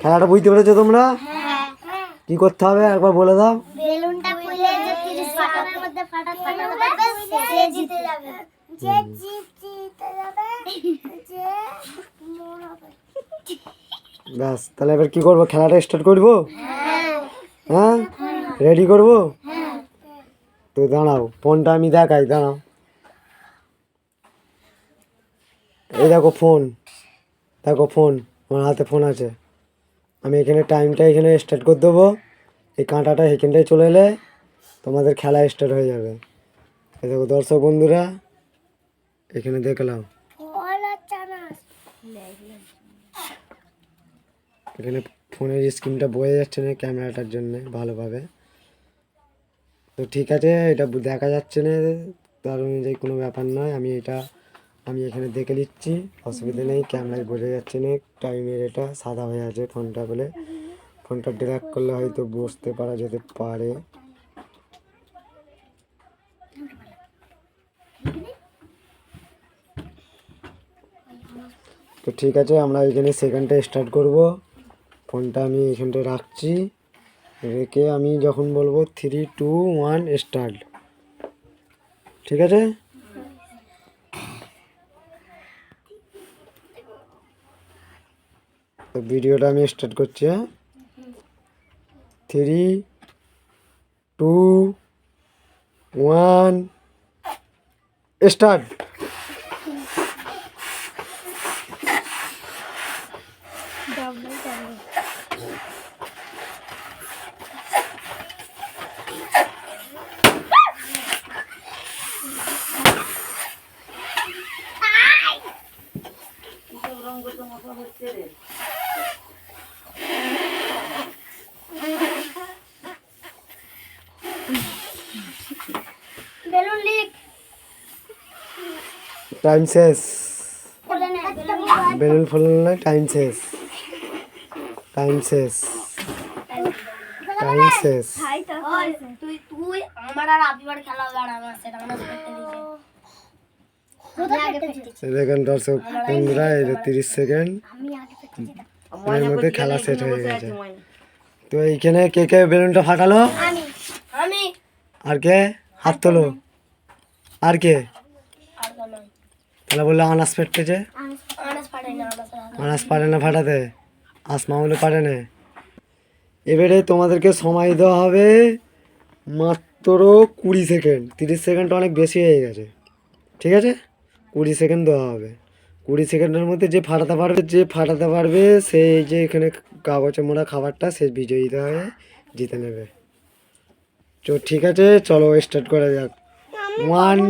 খেলাটা বুঝতে পেরেছো তোমরা? কি করতে হবে একবার বলে দাও। বেলুনটা খুলে যে 30 সেকেন্ডের মধ্যে ফাটাতে পারবে সে জিতে যাবে। যে জিতে যাবে যে মোর হবে। ব্যাস, তাহলে এবার কি করবো? খেলাটা স্টার্ট করবো? হ্যাঁ, রেডি করবো? তো দাঁড়াও, ফোনটা আমি দেখাই, দাঁড়াও। এই দেখো ফোন, দেখো ফোন, আমার হাতে ফোন আছে। আমি এখানে টাইমটা এখানে স্টার্ট করে দেবো। এই কাঁটাটা এখানটায় চলে এলে তোমাদের খেলা স্টার্ট হয়ে যাবে। এই দেখো দর্শক বন্ধুরা, এখানে দেখলাম এখানে ফোনের স্ক্রিনটা বোঝা যাচ্ছে না ক্যামেরাটার জন্য ভালোভাবে। তো ঠিক আছে, এটা দেখা যাচ্ছে না, তার অনুযায়ী কোনো ব্যাপার নয়। আমি এখানে দেখে নিচ্ছি, অসুবিধা নেই। ক্যামেরায় বোঝা যাচ্ছে না টাইমের, এটা সাদা হয়ে আছে ফোনটা বলে। ফোনটা ড্র্যাগ করলে হয়তো বুঝতে পারা যেতে পারে। তো ঠিক আছে, আমরা এখানে সেকেন্ডটা স্টার্ট করব। ফোনটা আমি এখানটা রাখছি, রেখে আমি যখন বলবো 3, 2, 1 স্টার্ট, ঠিক আছে? তো ভিডিওটা আমি স্টার্ট করছি। হ্যাঁ, 3, 2, 1 স্টার্ট। বেলুন লিক টাইম শেষ। করে নে বেলুন ফোলানো, টাইম শেষ, টাইম শেষ, টাইম শেষ। তুই তুই আমার আর আবিবার খেলা হবে আর আমার সেটা আমরা করতে দিয়েছে। দেখেন দর্শক বন্ধুরা, এই যে 30 সেকেন্ড আমি আগে পেতে এর মধ্যে খেলা সেট হয়ে গেছে। তো এইখানে কে কে বেলুনটা ফাটালো? আমি আমি আর কে? হাত তোলো। আর কে? আর কোন তাহলে বললো আনাস পেটেছে। আনাস পারে না আনাস পারে না ফাটাতে, আসমা বলে পারে না। এবারে তোমাদেরকে সময় দেওয়া হবে মাত্র 20 সেকেন্ড। 30 সেকেন্ড অনেক বেশি হয়ে গেছে, ঠিক আছে? 20 সেকেন্ড দেওয়া হবে। 20 সেকেন্ডের মধ্যে যে ফাটাতে পারবে সেই যে এখানে কাগজে মোড়া খাবারটা সে বিজয়ীতা হয়ে জিতে নেবে। তো ঠিক আছে, চলো স্টার্ট করা যাক। 1,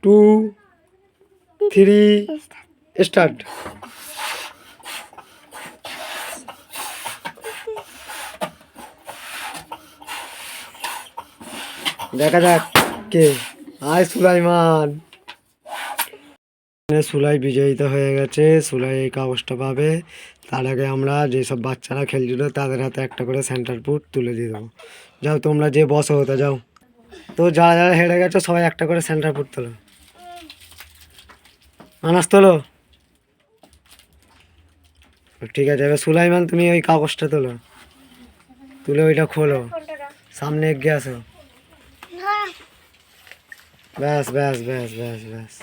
2, 3 স্টার্ট। দেখা যাক কে। আয় সুলাইমান। সুলাই বিজয়িত হয়ে গেছে, সুলাই এই কাগজটা পাবে। তার আগে আমরা যেসব বাচ্চারা খেলছিল তাদের হাতে একটা করে সেন্টার ফুট তুলে দিয়ে দেবো। যাও তোমরা যে বসো হতে যাও। তো যারা যারা হেরে গেছো সবাই একটা করে সেন্টার ফুট তোলো। আনাস তোলো। ঠিক আছে, এবার সুলাইমান তুমি ওই কাগজটা তোলো, তুলে ওইটা খোলো, সামনে এগিয়ে আসো। ব্যাস ব্যাস ব্যাস ব্যাস ব্যাস,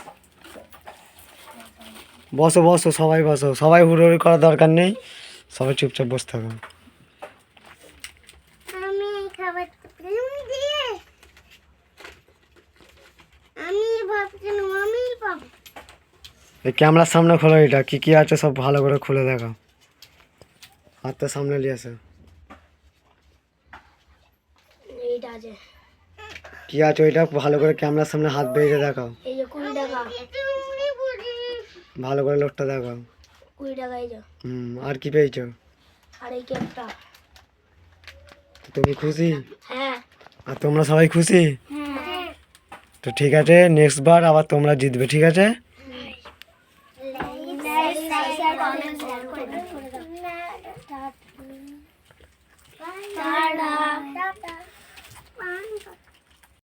বসো বসো, সবাই বসো, সবাই হুড়োহুড়ি করার দরকার নেই, সবাই চুপচাপ বসে থাকো। আমি খাবার দিয়ে আমি ভাবছিলাম আমি পাবো। এই ক্যামেরার সামনে খোলো, এটা কি কি আছে সব ভালো করে খুলে দেখো, হাতটা সামনে নিয়ে আসো। এইটা আছে, কি আছে ওইটা ভালো করে ক্যামেরার সামনে হাত বেরিয়ে দেখাও, এই যে 20 টাকা, ভালো করে লোকটা দেখাও। 20 টাকা এই যে। আর কি পেয়েছো? আর এই কেকটা। তুমি খুশি? হ্যাঁ আর তোমরা সবাই খুশি? হ্যাঁ। তো ঠিক আছে, নেক্সট বার আবার তোমরা জিতবে, ঠিক আছে? টাটা।